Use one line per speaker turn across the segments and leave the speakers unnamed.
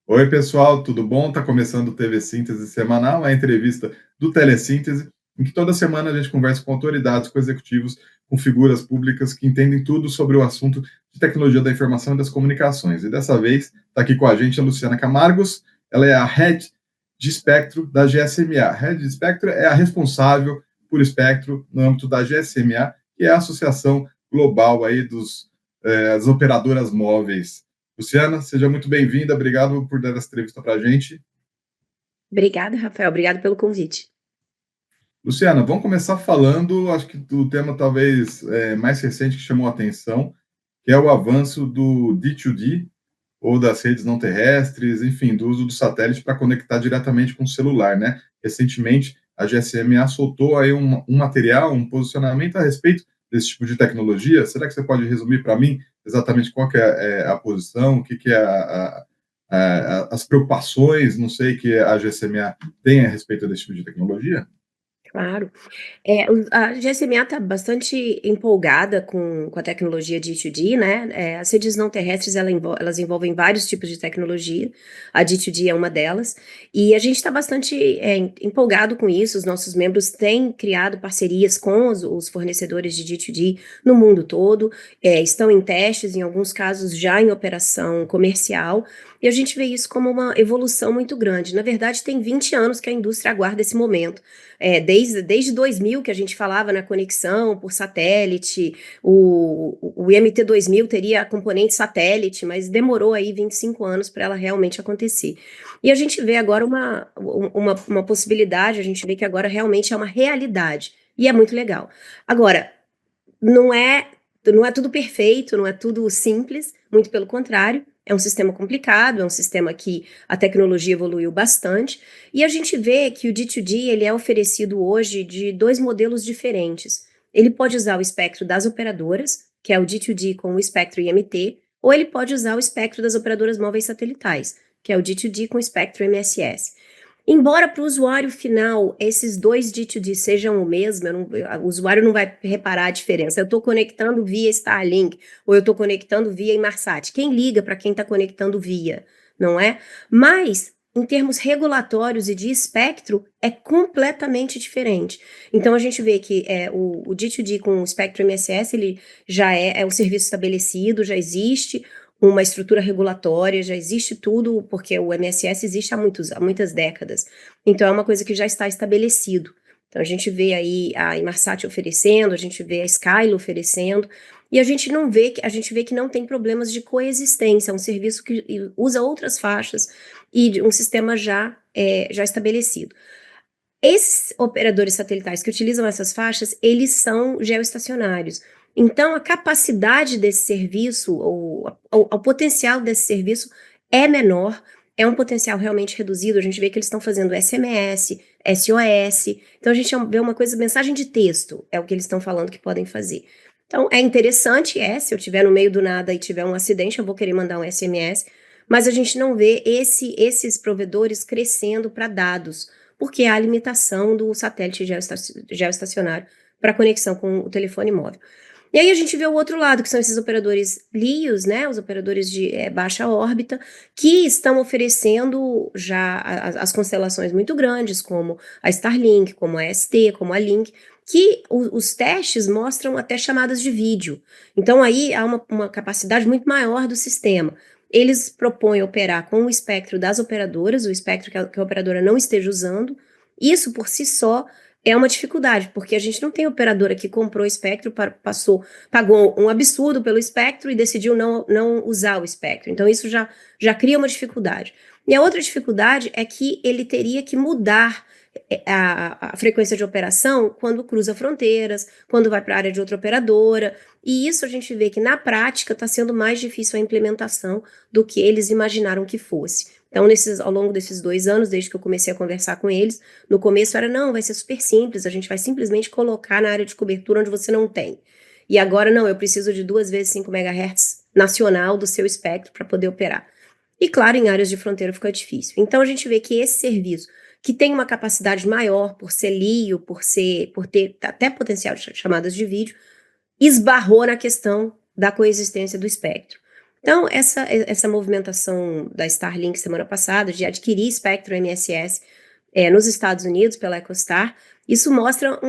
Oi, pessoal, tudo bom? Tá começando o TV Síntese semanal, a entrevista do Telesíntese, em que toda semana a gente conversa com autoridades, com executivos, com figuras públicas que entendem tudo sobre o assunto de tecnologia da informação e das comunicações. E dessa vez está aqui com a gente a Luciana Camargos, ela é a Head de Espectro da GSMA. Head de Espectro é a responsável por espectro no âmbito da GSMA, que é a Associação Global aí das operadoras móveis. Luciana, seja muito bem-vinda, obrigado por dar essa entrevista para a gente.
Obrigada, Rafael. Obrigado pelo convite.
Luciana, vamos começar falando, acho que do tema talvez mais recente que chamou a atenção, que é o avanço do D2D, ou das redes não terrestres, enfim, do uso do satélite para conectar diretamente com o celular, né? Recentemente, a GSMA soltou aí um material, um posicionamento a respeito desse tipo de tecnologia. Será que você pode resumir para mim exatamente qual que é a posição, o que é as preocupações, não sei, que a GSMA tem a respeito desse tipo de tecnologia?
Claro. A GSMA está bastante empolgada com a tecnologia D2D, né? As redes não terrestres, elas envolvem vários tipos de tecnologia, a D2D é uma delas, e a gente está bastante empolgado com isso. Os nossos membros têm criado parcerias com os fornecedores de D2D no mundo todo, estão em testes, em alguns casos já em operação comercial, e a gente vê isso como uma evolução muito grande. Na verdade, tem 20 anos que a indústria aguarda esse momento. Desde 2000 que a gente falava na conexão por satélite, o IMT-2000 teria a componente satélite, mas demorou aí 25 anos para ela realmente acontecer. E a gente vê agora uma possibilidade, a gente vê que agora realmente é uma realidade, e é muito legal. Agora, não é, não é tudo perfeito, não é tudo simples, muito pelo contrário, é um sistema complicado, é um sistema que a tecnologia evoluiu bastante, e a gente vê que o D2D ele é oferecido hoje de dois modelos diferentes. Ele pode usar o espectro das operadoras, que é o D2D com o espectro IMT, ou ele pode usar o espectro das operadoras móveis satelitais, que é o D2D com o espectro MSS. Embora para o usuário final esses dois D2D sejam o mesmo, o usuário não vai reparar a diferença. Eu estou conectando via Starlink ou eu estou conectando via Inmarsat. Quem liga para quem está conectando via, não é? Mas, em termos regulatórios e de espectro, é completamente diferente. Então, a gente vê que o D2D com o espectro MSS, ele já é um serviço estabelecido, já existe uma estrutura regulatória, já existe tudo, porque o MSS existe há muitas décadas. Então, é uma coisa que já está estabelecido. Então, a gente vê aí a Inmarsat oferecendo, a gente vê a Skylo oferecendo, e a gente vê que não tem problemas de coexistência, é um serviço que usa outras faixas e um sistema já estabelecido. Esses operadores satelitais que utilizam essas faixas, eles são geoestacionários. Então, a capacidade desse serviço, ou o potencial desse serviço é menor, é um potencial realmente reduzido. A gente vê que eles estão fazendo SMS, SOS. Então, a gente vê uma coisa, mensagem de texto, é o que eles estão falando que podem fazer. Então, é interessante, se eu estiver no meio do nada e tiver um acidente, eu vou querer mandar um SMS, mas a gente não vê esses provedores crescendo para dados, porque há a limitação do satélite geoestacionário para conexão com o telefone móvel. E aí a gente vê o outro lado, que são esses operadores LEOs, né, os operadores de baixa órbita, que estão oferecendo já as constelações muito grandes, como a Starlink, como a ST, como a Link, que os testes mostram até chamadas de vídeo. Então aí há uma capacidade muito maior do sistema. Eles propõem operar com o espectro das operadoras, o espectro que a operadora não esteja usando. Isso por si só é uma dificuldade, porque a gente não tem operadora que comprou o espectro, pagou um absurdo pelo espectro e decidiu não usar o espectro. Então, isso já cria uma dificuldade. E a outra dificuldade é que ele teria que mudar a frequência de operação quando cruza fronteiras, quando vai para a área de outra operadora, e isso a gente vê que na prática está sendo mais difícil a implementação do que eles imaginaram que fosse. Então, ao longo desses 2 anos, desde que eu comecei a conversar com eles, no começo era, não, vai ser super simples, a gente vai simplesmente colocar na área de cobertura onde você não tem. E agora, não, eu preciso de 2 vezes 5 MHz nacional do seu espectro para poder operar. E, claro, em áreas de fronteira fica difícil. Então, a gente vê que esse serviço, que tem uma capacidade maior por ser LEO, por ter até potencial de chamadas de vídeo, esbarrou na questão da coexistência do espectro. Então, essa movimentação da Starlink semana passada de adquirir espectro MSS nos Estados Unidos pela EchoStar, isso mostra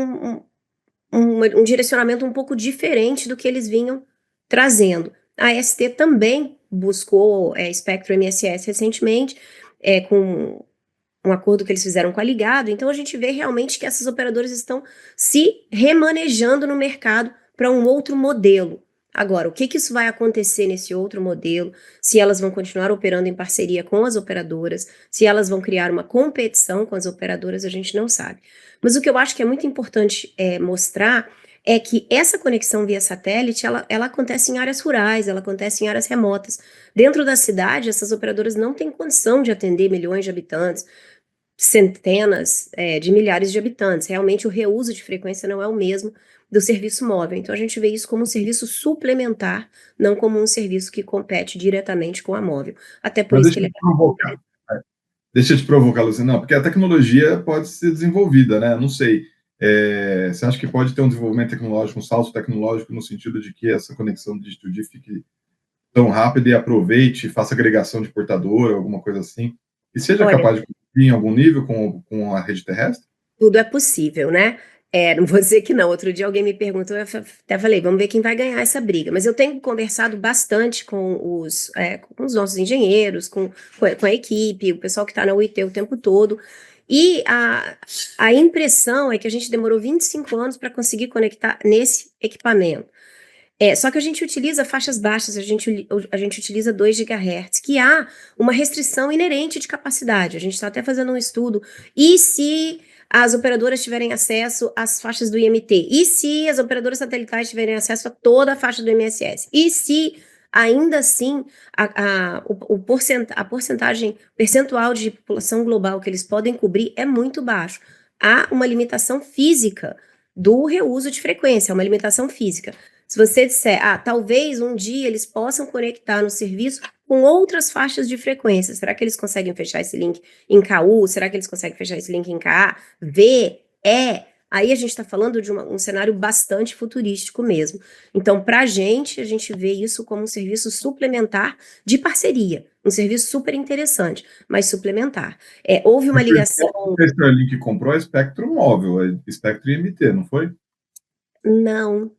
um direcionamento um pouco diferente do que eles vinham trazendo. A ST também buscou espectro MSS recentemente, com um acordo que eles fizeram com a Ligado, então a gente vê realmente que essas operadoras estão se remanejando no mercado para um outro modelo. Agora, o que isso vai acontecer nesse outro modelo? Se elas vão continuar operando em parceria com as operadoras, se elas vão criar uma competição com as operadoras, a gente não sabe. Mas o que eu acho que é muito importante mostrar é que essa conexão via satélite, ela acontece em áreas rurais, ela acontece em áreas remotas. Dentro da cidade, essas operadoras não têm condição de atender milhões de habitantes, centenas de milhares de habitantes. Realmente o reuso de frequência não é o mesmo do serviço móvel. Então a gente vê isso como um serviço suplementar, não como um serviço que compete diretamente com a móvel. Até por
Mas
isso que
deixa
ele
eu
é
te provocar. Deixa eu te provocar, Luciano. Não, porque a tecnologia pode ser desenvolvida, né? Não sei. Você acha que pode ter um desenvolvimento tecnológico, um salto tecnológico, no sentido de que essa conexão de D2D fique tão rápida e aproveite, faça agregação de portador, alguma coisa assim, e seja
Olha,
capaz de cumprir em algum nível com a rede terrestre?
tudo é possível, né? Não vou dizer que não. Outro dia alguém me perguntou, eu até falei, vamos ver quem vai ganhar essa briga. Mas eu tenho conversado bastante com os nossos engenheiros, com a equipe, o pessoal que está na UIT o tempo todo. E a impressão é que a gente demorou 25 anos para conseguir conectar nesse equipamento. Só que a gente utiliza faixas baixas, a gente utiliza 2 GHz, que há uma restrição inerente de capacidade. A gente está até fazendo um estudo. E se as operadoras tiverem acesso às faixas do IMT? E se as operadoras satelitais tiverem acesso a toda a faixa do MSS? E se, ainda assim, a porcentagem percentual de população global que eles podem cobrir é muito baixo? Há uma limitação física do reuso de frequência, uma limitação física. Se você disser, talvez um dia eles possam conectar no serviço com outras faixas de frequência, será que eles conseguem fechar esse link em KU? Será que eles conseguem fechar esse link em KA? V, E? Aí a gente está falando de um cenário bastante futurístico mesmo. Então, para a gente vê isso como um serviço suplementar de parceria, um serviço super interessante, mas suplementar. Houve uma ligação.
A Starlink comprou a espectro móvel, a espectro IMT, não foi?
Não.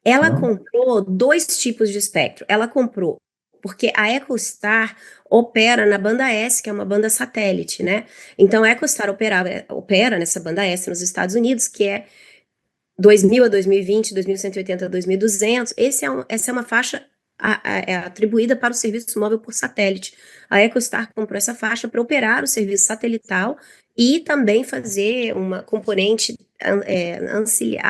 Ela
Não?
comprou 2 tipos de espectro. Ela comprou porque a EchoStar opera na banda S, que é uma banda satélite, né? Então a EchoStar opera nessa banda S nos Estados Unidos, que é 2000 a 2020, 2180 a 2200. Essa é uma faixa atribuída para o serviço móvel por satélite. A EchoStar comprou essa faixa para operar o serviço satelital e também fazer uma componente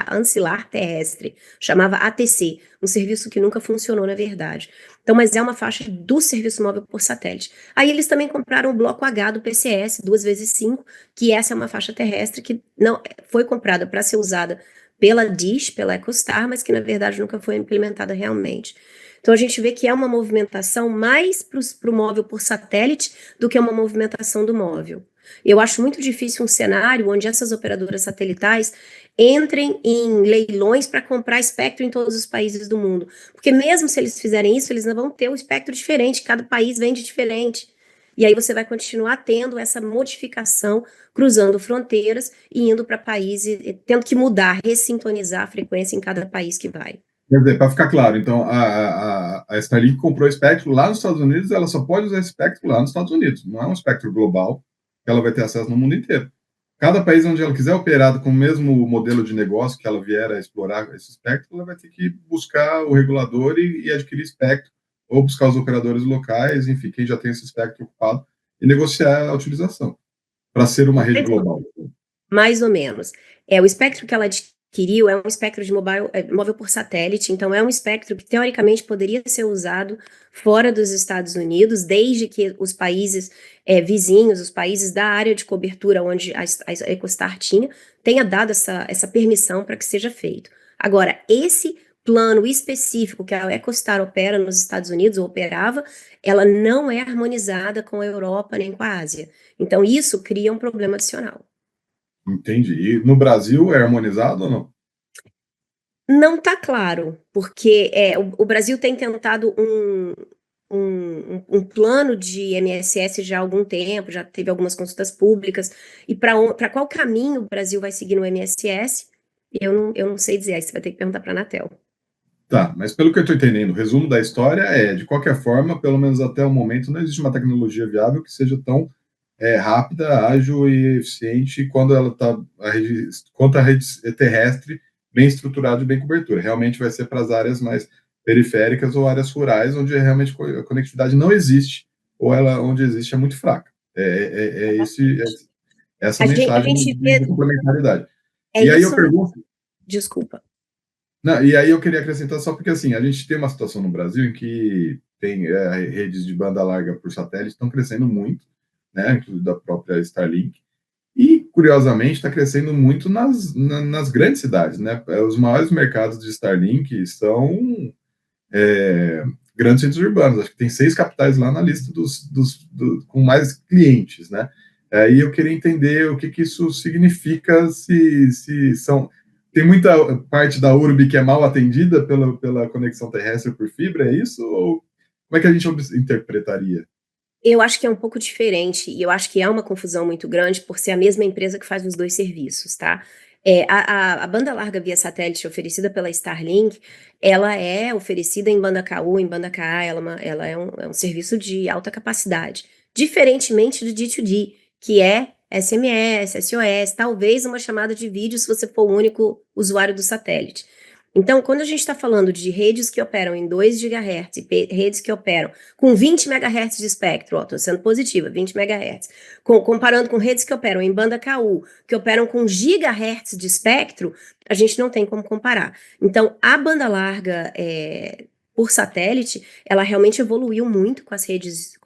ancilar terrestre, chamava ATC, um serviço que nunca funcionou na verdade. Então, mas é uma faixa do serviço móvel por satélite. Aí eles também compraram o bloco H do PCS, 2x5, que essa é uma faixa terrestre que não foi comprada para ser usada pela Dish, pela EchoStar, mas que na verdade nunca foi implementada realmente. Então a gente vê que é uma movimentação mais para o móvel por satélite do que uma movimentação do móvel. Eu acho muito difícil um cenário onde essas operadoras satelitais entrem em leilões para comprar espectro em todos os países do mundo. Porque mesmo se eles fizerem isso, eles não vão ter um espectro diferente, cada país vende diferente. E aí você vai continuar tendo essa modificação, cruzando fronteiras e indo para países, tendo que mudar, ressintonizar a frequência em cada país que vai.
Quer dizer, para ficar claro, então a Starlink comprou espectro lá nos Estados Unidos, ela só pode usar espectro lá nos Estados Unidos, não é um espectro global que ela vai ter acesso no mundo inteiro. Cada país onde ela quiser operar com o mesmo modelo de negócio que ela vier a explorar esse espectro, ela vai ter que buscar o regulador e adquirir espectro, ou buscar os operadores locais, enfim, quem já tem esse espectro ocupado, e negociar a utilização, para ser uma rede global.
Mais ou menos. O espectro que ela adquiriu é um espectro de móvel por satélite, então é um espectro que teoricamente poderia ser usado fora dos Estados Unidos, desde que os países vizinhos, os países da área de cobertura onde a EchoStar tinha, tenha dado essa permissão para que seja feito. Agora, esse plano específico que a EchoStar opera nos Estados Unidos, ou operava, ela não é harmonizada com a Europa nem com a Ásia. Então, isso cria um problema adicional.
Entendi. E no Brasil é harmonizado ou não?
Não está claro, porque o Brasil tem tentado um plano de MSS já há algum tempo, já teve algumas consultas públicas, e para qual caminho o Brasil vai seguir no MSS, eu não sei dizer, aí você vai ter que perguntar para a Anatel.
Tá, mas pelo que eu estou entendendo, o resumo da história é, de qualquer forma, pelo menos até o momento, não existe uma tecnologia viável que seja tão rápida, ágil e eficiente quando ela está quanto a rede terrestre bem estruturada e bem cobertura. Realmente vai ser para as áreas mais periféricas ou áreas rurais, onde realmente a conectividade não existe, ou ela onde existe é muito fraca. Essa
A
mensagem
gente vê,
de complementaridade.
é
E aí eu
isso mesmo,
pergunto,
desculpa.
não, e aí eu queria acrescentar só porque assim, a gente tem uma situação no Brasil em que tem redes de banda larga por satélite estão crescendo muito, né, inclusive da própria Starlink, e curiosamente está crescendo muito nas grandes cidades, né? Os maiores mercados de Starlink são grandes centros urbanos. Acho que tem 6 capitais lá na lista com mais clientes, né? E eu queria entender o que, que isso significa, se são. Tem muita parte da URB que é mal atendida pela conexão terrestre por fibra, é isso? Ou como é que a gente interpretaria?
Eu acho que é um pouco diferente, e eu acho que é uma confusão muito grande por ser a mesma empresa que faz os dois serviços, tá? A banda larga via satélite oferecida pela Starlink, ela é oferecida em banda KU, em banda KA, ela é um serviço de alta capacidade, diferentemente do D2D, que é SMS, SOS, talvez uma chamada de vídeo se você for o único usuário do satélite. Então, quando a gente está falando de redes que operam em 2 GHz e redes que operam com 20 MHz de espectro, estou sendo positiva, 20 MHz, comparando com redes que operam em banda KU, que operam com gigahertz de espectro, a gente não tem como comparar. Então, a banda larga por satélite, ela realmente evoluiu muito com as redes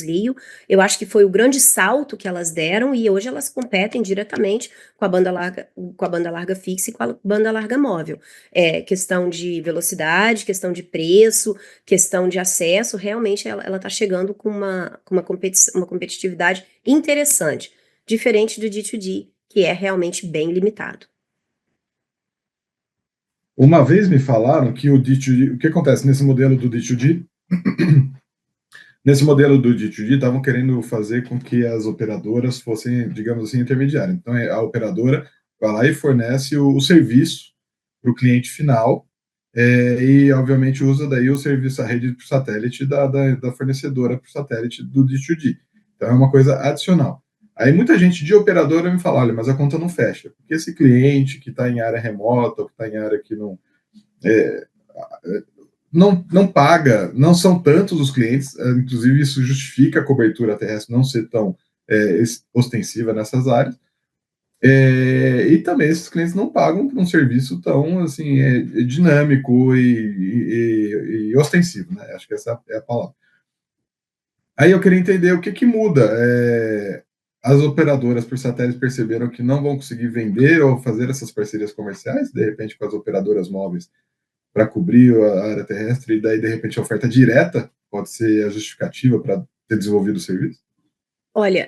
LEO. Eu acho que foi o grande salto que elas deram e hoje elas competem diretamente com a banda larga fixa e com a banda larga móvel. Questão de velocidade, questão de preço, questão de acesso, realmente ela está chegando com uma competitividade interessante, diferente do D2D, que é realmente bem limitado.
Uma vez me falaram que o D2D, o que acontece nesse modelo do D2D? Nesse modelo do D2D, estavam querendo fazer com que as operadoras fossem, digamos assim, intermediárias. Então, a operadora vai lá e fornece o serviço para o cliente final, e, obviamente, usa daí o serviço, a rede por satélite da fornecedora por satélite do D2D. Então, é uma coisa adicional. Aí, muita gente de operadora me fala, olha, mas a conta não fecha, porque esse cliente que está em área remota, ou que está em área que não não paga, não são tantos os clientes, inclusive isso justifica a cobertura terrestre não ser tão ostensiva nessas áreas, e também esses clientes não pagam por um serviço tão assim dinâmico e ostensivo, né? Acho que essa é a palavra. Aí eu queria entender o que, que muda. As operadoras por satélite perceberam que não vão conseguir vender ou fazer essas parcerias comerciais, de repente com as operadoras móveis, para cobrir a área terrestre, e daí, de repente, a oferta direta pode ser a justificativa para ter desenvolvido o serviço?
Olha,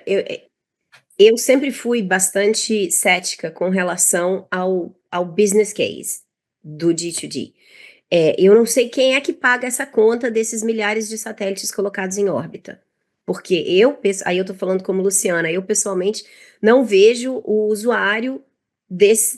eu sempre fui bastante cética com relação ao business case do D2D. Eu não sei quem é que paga essa conta desses milhares de satélites colocados em órbita. Porque aí eu estou falando como Luciana, eu pessoalmente não vejo o usuário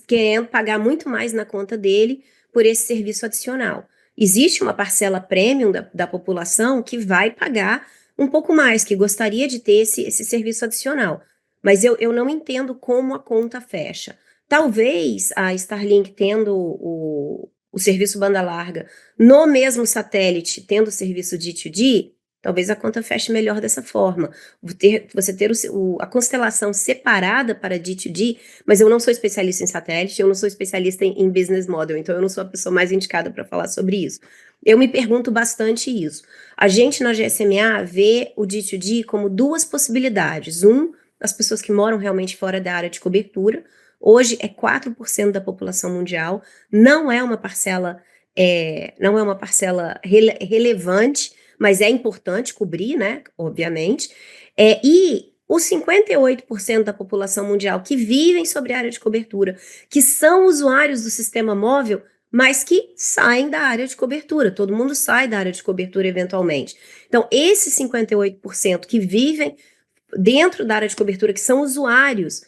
querendo pagar muito mais na conta dele por esse serviço adicional. Existe uma parcela premium da população que vai pagar um pouco mais, que gostaria de ter esse serviço adicional. Mas eu não entendo como a conta fecha. Talvez a Starlink tendo o serviço banda larga no mesmo satélite, tendo o serviço D2D, talvez a conta feche melhor dessa forma. Você ter a constelação separada para D2D, mas eu não sou especialista em satélite, eu não sou especialista em business model, então eu não sou a pessoa mais indicada para falar sobre isso. Eu me pergunto bastante isso. A gente na GSMA vê o D2D como duas possibilidades. As pessoas que moram realmente fora da área de cobertura. Hoje é 4% da população mundial, não é uma parcela relevante, mas é importante cobrir, né? Obviamente. E os 58% da população mundial que vivem sobre a área de cobertura, que são usuários do sistema móvel, mas que saem da área de cobertura. Todo mundo sai da área de cobertura eventualmente. Então, esses 58% que vivem dentro da área de cobertura, que são usuários,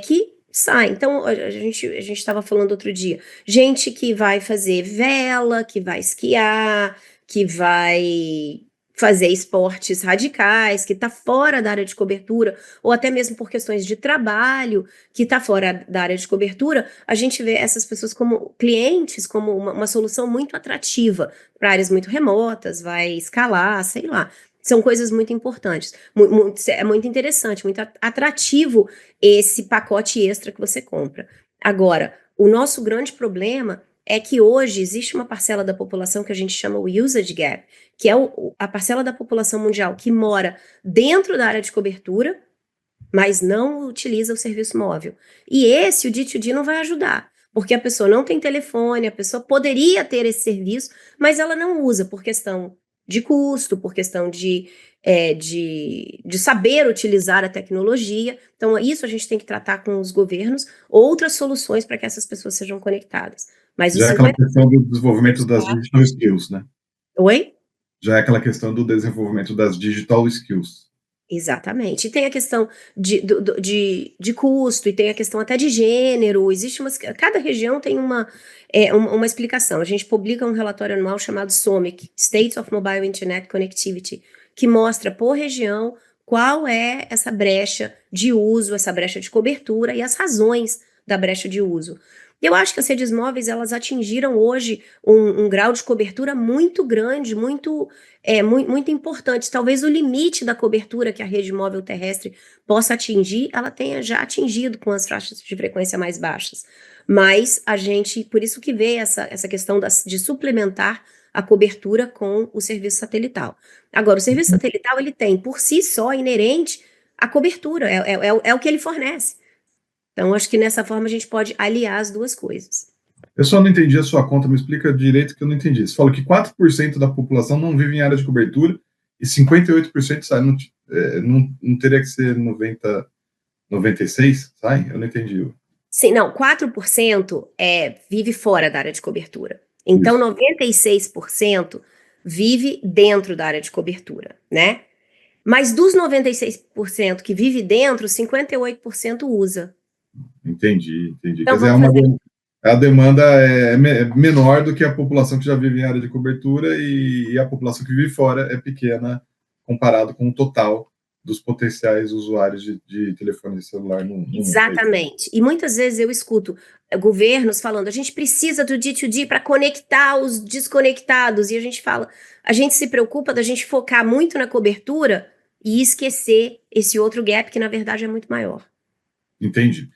que saem. Então, a gente estava falando outro dia, gente que vai fazer vela, que vai esquiar, que vai fazer esportes radicais, que está fora da área de cobertura, ou até mesmo por questões de trabalho, que está fora da área de cobertura, a gente vê essas pessoas como clientes, como uma solução muito atrativa para áreas muito remotas, vai escalar, sei lá. São coisas muito importantes. É muito interessante, muito atrativo esse pacote extra que você compra. Agora, o nosso grande problema é que hoje existe uma parcela da população que a gente chama o usage gap, que é a parcela da população mundial que mora dentro da área de cobertura, mas não utiliza o serviço móvel. E esse, o D2D não vai ajudar, porque a pessoa não tem telefone, a pessoa poderia ter esse serviço, mas ela não usa por questão de custo, por questão de saber utilizar a tecnologia. Então, isso a gente tem que tratar com os governos, outras soluções para que essas pessoas sejam conectadas. Mas os
Já é aquela
50...
questão do desenvolvimento das digital skills, né?
Oi?
Já é aquela questão do desenvolvimento das digital skills.
Exatamente. E tem a questão de custo, e tem a questão até de gênero. Cada região tem uma explicação. A gente publica um relatório anual chamado SOMIC, States of Mobile Internet Connectivity, que mostra por região qual é essa brecha de uso, essa brecha de cobertura e as razões da brecha de uso. Eu acho que as redes móveis, elas atingiram hoje um grau de cobertura muito grande, muito importante. Talvez o limite da cobertura que a rede móvel terrestre possa atingir, ela tenha já atingido com as faixas de frequência mais baixas. Mas a gente, por isso que vê essa questão de suplementar a cobertura com o serviço satelital. Agora, o serviço satelital, ele tem, por si só, inerente a cobertura, é o que ele fornece. Então, acho que nessa forma a gente pode aliar as duas coisas.
Eu só não entendi a sua conta, me explica direito que eu não entendi. Você falou que 4% da população não vive em área de cobertura e 58% sai. Não teria que ser 90, 96, sai? Eu não entendi.
Sim, não, 4% vive fora da área de cobertura. Então,
Isso.
96% vive dentro da área de cobertura, né? Mas dos 96% que vive dentro, 58% usa.
Entendi. Quer
Então,
dizer,
vamos fazer.
a demanda é menor do que a população que já vive em área de cobertura e a população que vive fora é pequena comparado com o total dos potenciais usuários de telefone celular no mundo.
Exatamente. E muitas vezes eu escuto governos falando, a gente precisa do D2D para conectar os desconectados. E a gente fala, a gente se preocupa da gente focar muito na cobertura e esquecer esse outro gap que, na verdade, é muito maior.
Entendi.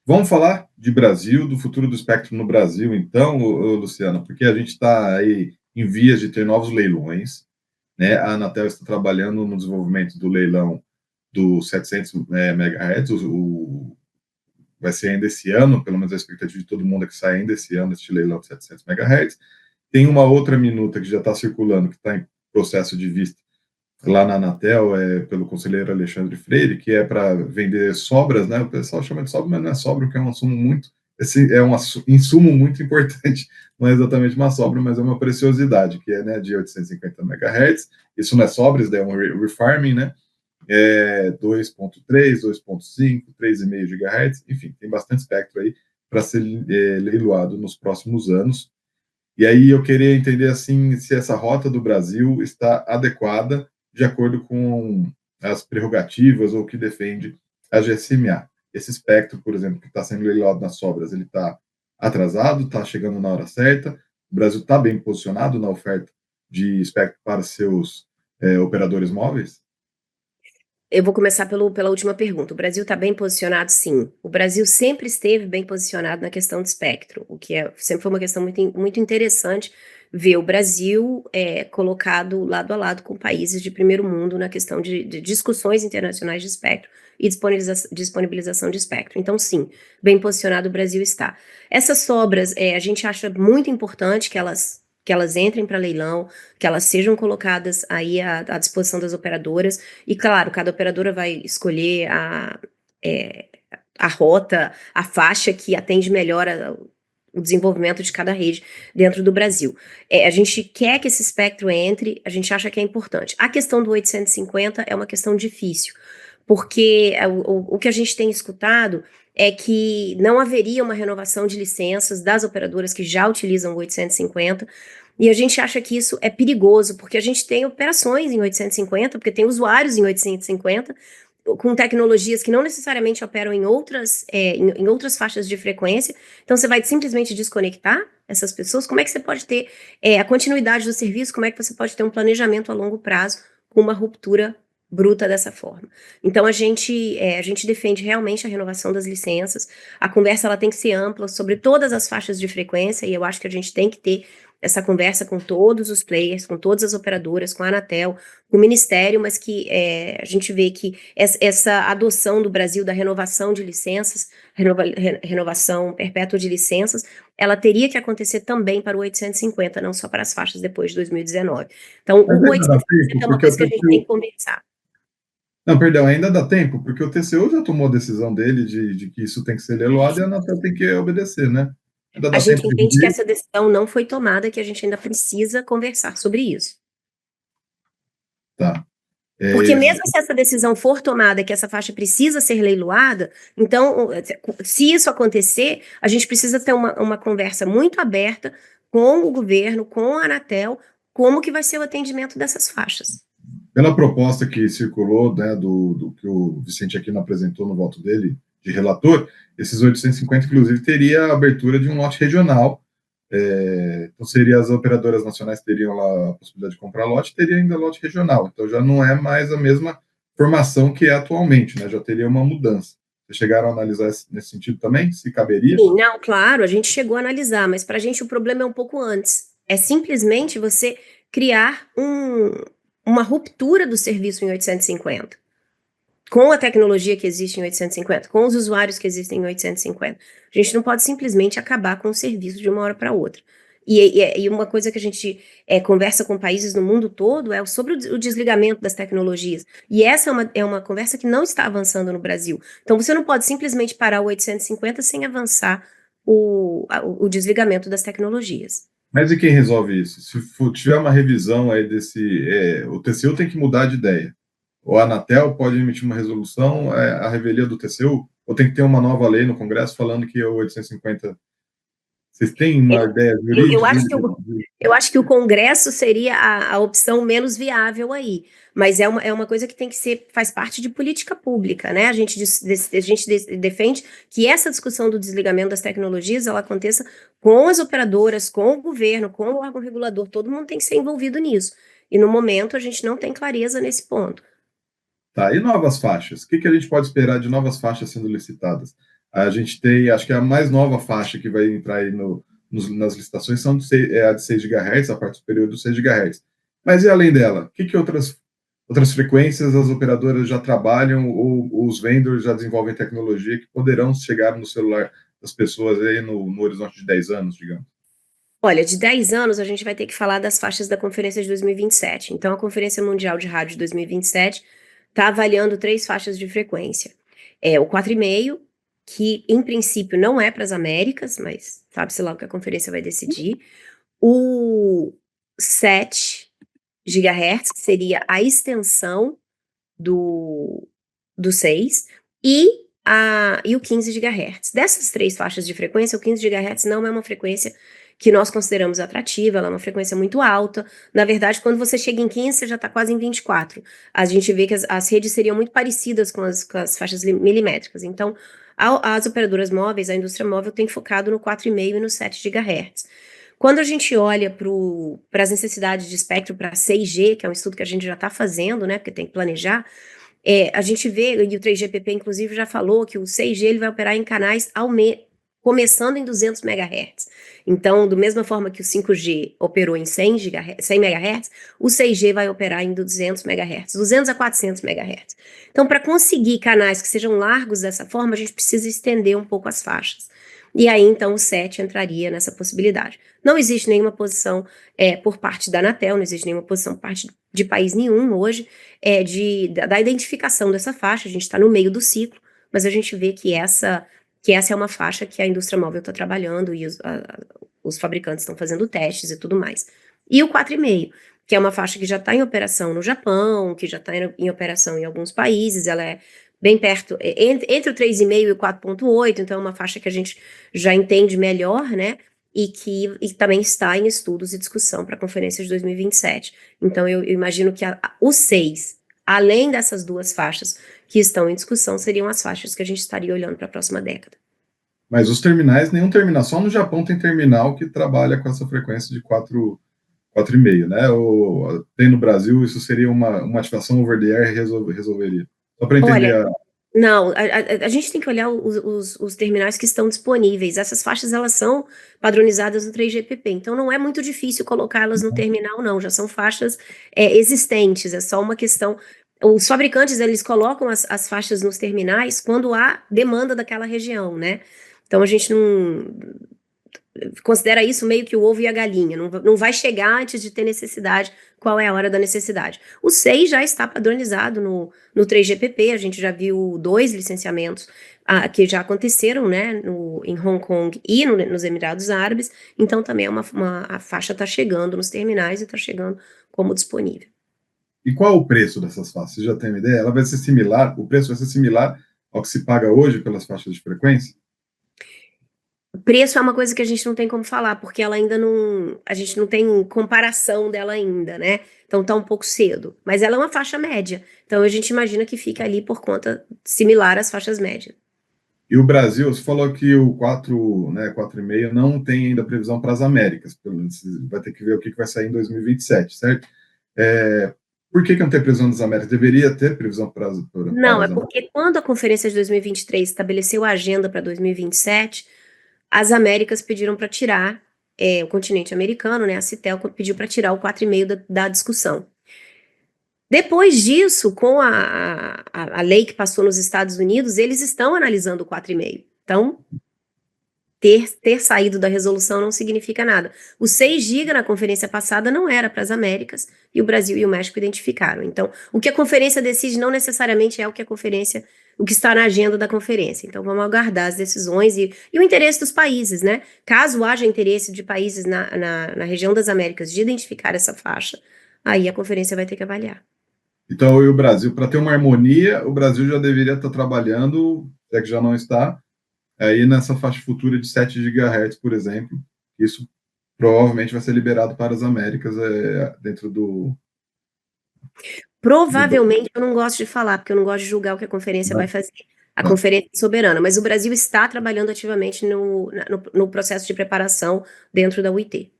Vamos falar de Brasil, do futuro do espectro no Brasil, então, Luciana, porque a gente está aí em vias de ter novos leilões, né? A Anatel está trabalhando no desenvolvimento do leilão do 700 MHz, vai ser ainda esse ano, pelo menos a expectativa de todo mundo é que saia ainda esse ano este leilão de 700 MHz. Tem uma outra minuta que já está circulando, que está em processo de vista lá na Anatel, pelo conselheiro Alexandre Freire, que é para vender sobras, né? O pessoal chama de sobra, mas não é sobra, porque é um assunto muito, é um insumo muito importante, não é exatamente uma sobra, mas é uma preciosidade, que é, né, de 850 MHz. Isso não é sobra, isso é um refarming, né? 2.3, 2.5, 3,5 GHz, enfim, tem bastante espectro aí para ser leiloado nos próximos anos. E aí eu queria entender assim se essa rota do Brasil está adequada de acordo com as prerrogativas ou o que defende a GSMA. Esse espectro, por exemplo, que está sendo leiloado nas sobras, ele está atrasado, está chegando na hora certa. O Brasil está bem posicionado na oferta de espectro para seus operadores móveis?
Eu vou começar pela última pergunta. O Brasil está bem posicionado, sim. O Brasil sempre esteve bem posicionado na questão do espectro, o que sempre foi uma questão muito interessante ver o Brasil colocado lado a lado com países de primeiro mundo na questão de discussões internacionais de espectro e disponibilização de espectro. Então, sim, bem posicionado o Brasil está. Essas sobras, a gente acha muito importante que elas entrem para leilão, que elas sejam colocadas aí à disposição das operadoras. E claro, cada operadora vai escolher a rota, a faixa que atende melhor o desenvolvimento de cada rede dentro do Brasil. A gente quer que esse espectro entre, a gente acha que é importante. A questão do 850 é uma questão difícil, porque o que a gente tem escutado é que não haveria uma renovação de licenças das operadoras que já utilizam o 850, e a gente acha que isso é perigoso, porque a gente tem operações em 850, porque tem usuários em 850, com tecnologias que não necessariamente operam em outras faixas de frequência, então você vai simplesmente desconectar essas pessoas. Como é que você pode ter a continuidade do serviço? Como é que você pode ter um planejamento a longo prazo com uma ruptura bruta dessa forma? Então a gente defende realmente a renovação das licenças. A conversa ela tem que ser ampla sobre todas as faixas de frequência, e eu acho que a gente tem que ter essa conversa com todos os players, com todas as operadoras, com a Anatel, com o Ministério, mas que a gente vê que essa adoção do Brasil da renovação de licenças, renovação perpétua de licenças, ela teria que acontecer também para o 850, não só para as faixas depois de 2019. Então,
Mas
o
ainda dá
850
tempo,
é uma
porque o
coisa que a gente tem que
TCU...
conversar.
Não, perdão, ainda dá tempo, porque o TCU já tomou a decisão dele de que isso tem que ser leiloado e a Anatel tem que obedecer, né? Ainda
A
dá
gente
tempo de
entende que
rever?
essa decisão não foi tomada, que a gente ainda precisa conversar sobre isso.
Tá.
Porque mesmo se essa decisão for tomada, que essa faixa precisa ser leiloada, então, se isso acontecer, a gente precisa ter uma conversa muito aberta com o governo, com a Anatel, como que vai ser o atendimento dessas faixas.
Pela proposta que circulou, né, do que o Vicente Aquino apresentou no voto dele, de relator, esses 850, inclusive, teria a abertura de um lote regional. Então, seria as operadoras nacionais teriam lá a possibilidade de comprar lote, teria ainda lote regional. Então, já não é mais a mesma formação que é atualmente, né? Já teria uma mudança. Vocês chegaram a analisar nesse sentido também? Se caberia?
Sim, não, claro, a gente chegou a analisar, mas para a gente o problema é um pouco antes. É simplesmente você criar uma ruptura do serviço em 850. Com a tecnologia que existe em 850, com os usuários que existem em 850. A gente não pode simplesmente acabar com o serviço de uma hora para outra. E uma coisa que a gente conversa com países no mundo todo é sobre o desligamento das tecnologias. E essa é uma conversa que não está avançando no Brasil. Então você não pode simplesmente parar o 850 sem avançar o desligamento das tecnologias.
Mas e quem resolve isso? Se tiver uma revisão aí o TCU tem que mudar de ideia. Ou a Anatel pode emitir uma resolução, a revelia do TCU, ou tem que ter uma nova lei no Congresso falando que o 850... Vocês têm uma ideia
Eu
jurídica?
eu acho que o Congresso seria a opção menos viável aí, mas é uma coisa que tem que ser, faz parte de política pública, né? A gente defende que essa discussão do desligamento das tecnologias ela aconteça com as operadoras, com o governo, com o órgão regulador, todo mundo tem que ser envolvido nisso. E no momento a gente não tem clareza nesse ponto.
Tá, e novas faixas? O que a gente pode esperar de novas faixas sendo licitadas? A gente tem, acho que a mais nova faixa que vai entrar aí nas licitações é a de 6 GHz, a parte superior dos 6 GHz. Mas e além dela? O que outras frequências as operadoras já trabalham ou os vendors já desenvolvem tecnologia que poderão chegar no celular das pessoas aí no horizonte de 10 anos, digamos?
Olha, de 10 anos a gente vai ter que falar das faixas da conferência de 2027. Então, a Conferência Mundial de Rádio de 2027 está avaliando 3 faixas de frequência. O 4,5, que em princípio não é para as Américas, mas sabe-se lá o que a conferência vai decidir. O 7 GHz, que seria a extensão do 6, e o 15 GHz. Dessas 3 faixas de frequência, o 15 GHz não é uma frequência que nós consideramos atrativa, ela é uma frequência muito alta. Na verdade, quando você chega em 15, você já está quase em 24. A gente vê que as redes seriam muito parecidas com as faixas milimétricas. Então, as operadoras móveis, a indústria móvel tem focado no 4,5 e no 7 GHz. Quando a gente olha para as necessidades de espectro para 6G, que é um estudo que a gente já está fazendo, né, porque tem que planejar, a gente vê, e o 3GPP inclusive já falou, que o 6G ele vai operar em canais começando em 200 MHz. Então, da mesma forma que o 5G operou em 100 MHz, o 6G vai operar em 200 MHz, 200 a 400 MHz. Então, para conseguir canais que sejam largos dessa forma, a gente precisa estender um pouco as faixas. E aí, então, o 7 entraria nessa possibilidade. Não existe nenhuma posição por parte da Anatel, não existe nenhuma posição por parte de país nenhum hoje da identificação dessa faixa. A gente está no meio do ciclo, mas a gente vê que que essa é uma faixa que a indústria móvel está trabalhando e os fabricantes estão fazendo testes e tudo mais. E o 4,5, que é uma faixa que já está em operação no Japão, que já está em operação em alguns países, ela é bem perto, entre o 3,5 e o 4,8, então é uma faixa que a gente já entende melhor, né? E também está em estudos e discussão para a conferência de 2027. Então, eu imagino que o 6, além dessas duas faixas que estão em discussão, seriam as faixas que a gente estaria olhando para a próxima década.
Mas os terminais, nenhum terminal, só no Japão tem terminal que trabalha com essa frequência de 4,5, né? Tem no Brasil, isso seria uma ativação over the air resolveria. Só para entender
Olha, não, a gente tem que olhar os terminais que estão disponíveis. Essas faixas, elas são padronizadas no 3GPP, então não é muito difícil colocá-las no terminal, não. Já são faixas existentes, é só uma questão. Os fabricantes, eles colocam as faixas nos terminais quando há demanda daquela região, né? Então a gente não considera isso meio que o ovo e a galinha, não vai chegar antes de ter necessidade, qual é a hora da necessidade. O 6 já está padronizado no 3GPP, a gente já viu 2 licenciamentos que já aconteceram, né, em Hong Kong e nos Emirados Árabes, então também a faixa está chegando nos terminais e está chegando como disponível.
E qual o preço dessas faixas? Você já tem uma ideia? Ela vai ser similar, o preço vai ser similar ao que se paga hoje pelas faixas de frequência?
Preço é uma coisa que a gente não tem como falar, porque ela ainda não. A gente não tem comparação dela ainda, né? Então tá um pouco cedo. Mas ela é uma faixa média. Então a gente imagina que fica ali por conta similar às faixas médias.
E o Brasil, você falou que o 4, né, 4,5 não tem ainda previsão para as Américas. Vai ter que ver o que vai sair em 2027, certo? Por que não tem previsão das Américas? Deveria ter previsão para
Não, é
as Américas?
porque quando a conferência de 2023 estabeleceu a agenda para 2027, as Américas pediram para tirar, o continente americano, né? A Citel pediu para tirar o 4,5 da discussão. Depois disso, com a lei que passou nos Estados Unidos, eles estão analisando o 4,5. Então, ter saído da resolução não significa nada. O 6 GB na conferência passada não era para as Américas, e o Brasil e o México identificaram. Então, o que a conferência decide não necessariamente é o que está na agenda da conferência. Então, vamos aguardar as decisões e o interesse dos países, né? Caso haja interesse de países na região das Américas de identificar essa faixa, aí a conferência vai ter que avaliar.
Então, e o Brasil, para ter uma harmonia, o Brasil já deveria estar trabalhando, é que já não está, aí nessa faixa futura de 7 GHz, por exemplo. Isso provavelmente vai ser liberado para as Américas dentro do.
Provavelmente eu não gosto de falar, porque eu não gosto de julgar o que a conferência vai fazer. A conferência é soberana, mas o Brasil está trabalhando ativamente no processo de preparação dentro da UIT.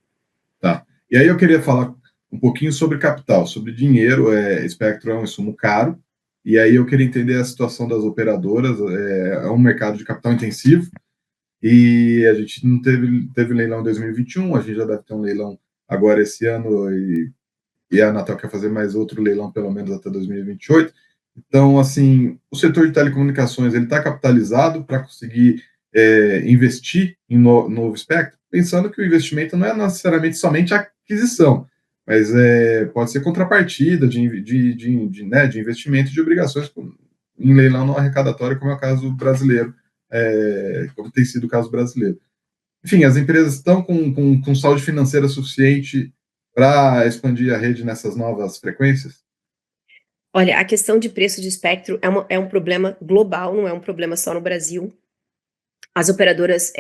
Tá. E aí eu queria falar um pouquinho sobre capital, sobre dinheiro. Espectro é um insumo caro, e aí eu queria entender a situação das operadoras. É um mercado de capital intensivo, e a gente não teve leilão em 2021, a gente já deve ter um leilão agora esse ano, e a Anatel quer fazer mais outro leilão pelo menos até 2028. Então, assim, o setor de telecomunicações ele está capitalizado para conseguir investir em novo espectro, pensando que o investimento não é necessariamente somente a aquisição, mas pode ser contrapartida de investimento de obrigações em leilão não arrecadatório, como é o caso brasileiro, como tem sido o caso brasileiro. Enfim, as empresas estão com saúde financeira suficiente para expandir a rede nessas novas frequências?
Olha, a questão de preço de espectro é um problema global, não é um problema só no Brasil. As operadoras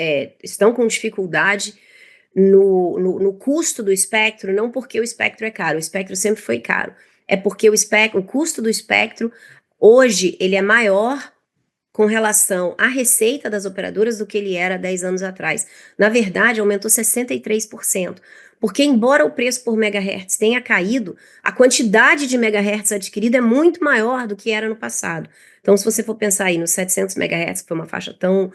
estão com dificuldade no custo do espectro, não porque o espectro é caro, o espectro sempre foi caro, é porque o custo do espectro, hoje, ele é maior com relação à receita das operadoras do que ele era 10 anos atrás. Na verdade, aumentou 63%, porque embora o preço por megahertz tenha caído, a quantidade de megahertz adquirida é muito maior do que era no passado. Então, se você for pensar aí nos 700 megahertz, que foi uma faixa tão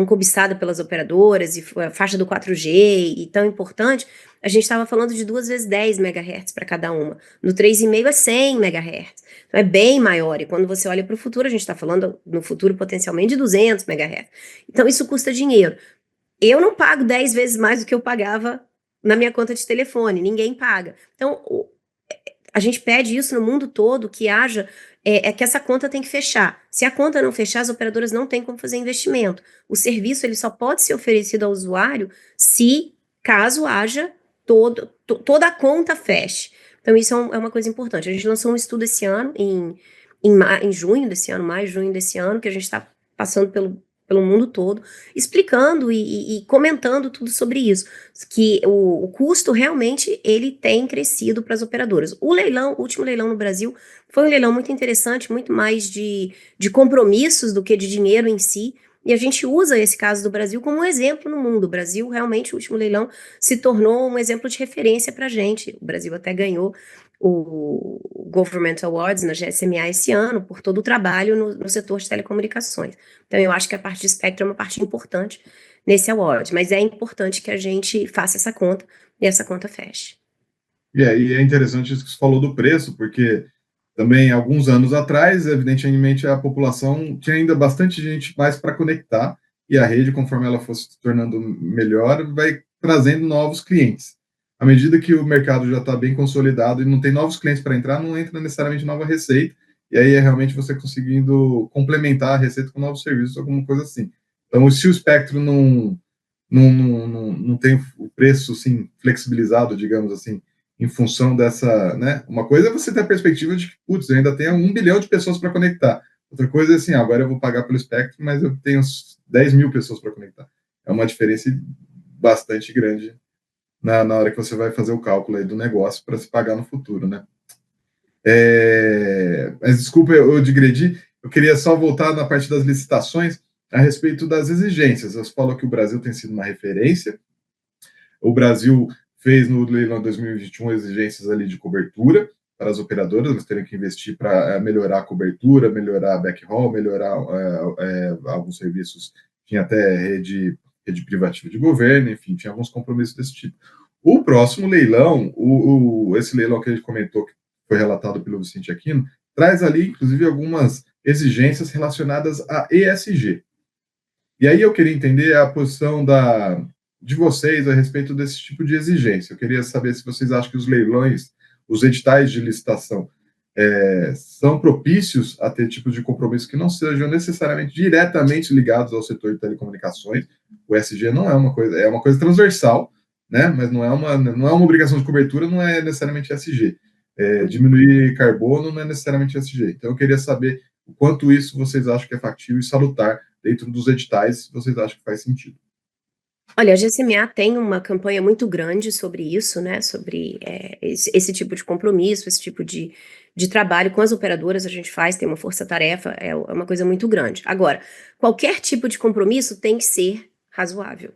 cobiçada pelas operadoras, e foi a faixa do 4G e tão importante, a gente estava falando de 2 vezes 10 megahertz para cada uma. No 3,5 é 100 megahertz. Então é bem maior. E quando você olha para o futuro, a gente está falando no futuro potencialmente de 200 megahertz. Então isso custa dinheiro. Eu não pago 10 vezes mais do que eu pagava na minha conta de telefone. Ninguém paga. Então a gente pede isso no mundo todo, que haja, que essa conta tem que fechar. Se a conta não fechar, as operadoras não têm como fazer investimento. O serviço ele só pode ser oferecido ao usuário se, caso haja, toda a conta feche. Então, isso é uma coisa importante. A gente lançou um estudo esse ano, em junho desse ano, maio, junho desse ano, que a gente está passando pelo mundo todo, explicando e comentando tudo sobre isso, que o custo realmente ele tem crescido para as operadoras. O último leilão no Brasil, foi um leilão muito interessante, muito mais de compromissos do que de dinheiro em si, e a gente usa esse caso do Brasil como um exemplo no mundo. O Brasil, realmente, o último leilão se tornou um exemplo de referência para a gente. O Brasil até ganhou o Government Awards na GSMA esse ano, por todo o trabalho no setor de telecomunicações. Então, eu acho que a parte de espectro é uma parte importante nesse award, mas é importante que a gente faça essa conta e essa conta feche.
E aí é interessante isso que você falou do preço, porque também, alguns anos atrás, evidentemente, a população tinha ainda bastante gente mais para conectar, e a rede, conforme ela fosse se tornando melhor, vai trazendo novos clientes. À medida que o mercado já está bem consolidado e não tem novos clientes para entrar, não entra necessariamente nova receita, e aí é realmente você conseguindo complementar a receita com novos serviços, alguma coisa assim. Então, se o espectro não tem o preço assim, flexibilizado, digamos assim, em função dessa, né? Uma coisa é você ter a perspectiva de que, putz, eu ainda tenho 1 bilhão de pessoas para conectar. Outra coisa é assim, agora eu vou pagar pelo espectro, mas eu tenho 10 mil pessoas para conectar. É uma diferença bastante grande na hora que você vai fazer o cálculo aí do negócio para se pagar no futuro, né? Mas desculpa, eu digredi, eu queria só voltar na parte das licitações a respeito das exigências. Você falou que o Brasil tem sido uma referência, o Brasil fez no leilão 2021 exigências ali de cobertura para as operadoras, elas terem que investir para melhorar a cobertura, melhorar a backhaul, melhorar alguns serviços, tinha até rede privativa de governo, enfim, tinha alguns compromissos desse tipo. O próximo leilão, esse leilão que a gente comentou, que foi relatado pelo Vicente Aquino, traz ali, inclusive, algumas exigências relacionadas a ESG. E aí eu queria entender a posição de vocês a respeito desse tipo de exigência. Eu queria saber se vocês acham que os leilões, os editais de licitação, são propícios a ter tipo de compromisso que não sejam necessariamente diretamente ligados ao setor de telecomunicações. O ESG não é uma coisa, é uma coisa transversal, né? Mas não é uma obrigação de cobertura, não é necessariamente ESG. Diminuir carbono não é necessariamente ESG. Então eu queria saber o quanto isso vocês acham que é factível e salutar dentro dos editais, se vocês acham que faz sentido.
Olha, a GCMA tem uma campanha muito grande sobre isso, né? Sobre esse tipo de compromisso, esse tipo de trabalho com as operadoras a gente faz, tem uma força-tarefa, é uma coisa muito grande. Agora, qualquer tipo de compromisso tem que ser razoável.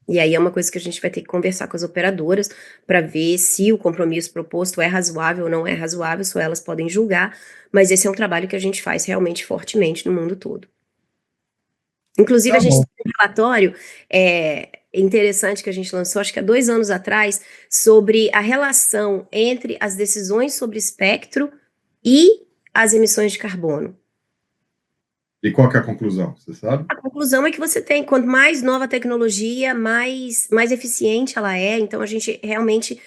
E aí é uma coisa que a gente vai ter que conversar com as operadoras para ver se o compromisso proposto é razoável ou não é razoável, só elas podem julgar, mas esse é um trabalho que a gente faz realmente fortemente no mundo todo. Inclusive,
Tá
a gente
bom.
tem um relatório interessante que a gente lançou, acho que há 2 anos atrás, sobre a relação entre as decisões sobre espectro e as emissões de carbono.
E qual que é a conclusão, você sabe?
A conclusão é que você tem, quanto mais nova a tecnologia, mais eficiente ela é, então a gente realmente,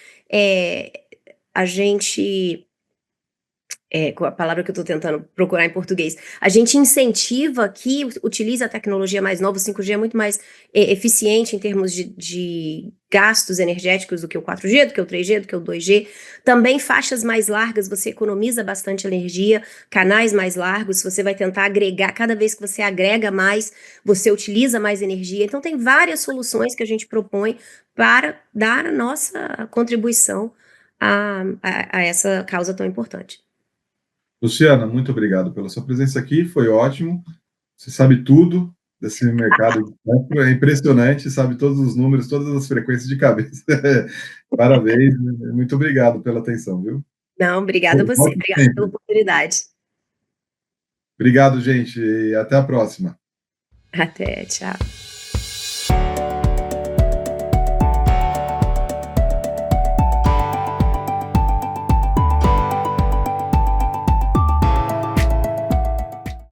a gente com a palavra que eu estou tentando procurar em português, a gente incentiva que utilize a tecnologia mais nova. O 5G é muito mais eficiente em termos de gastos energéticos do que o 4G, do que o 3G, do que o 2G. Também faixas mais largas, você economiza bastante energia, canais mais largos, você vai tentar agregar, cada vez que você agrega mais, você utiliza mais energia. Então tem várias soluções que a gente propõe para dar a nossa contribuição a essa causa tão importante.
Luciana, muito obrigado pela sua presença aqui, foi ótimo. Você sabe tudo desse mercado de espectro, é impressionante, sabe todos os números, todas as frequências de cabeça. Parabéns, muito obrigado pela atenção, viu?
Não, obrigada a você,
Volte
obrigada pela
sempre.
oportunidade.
Obrigado, gente, e até a próxima.
Até, tchau.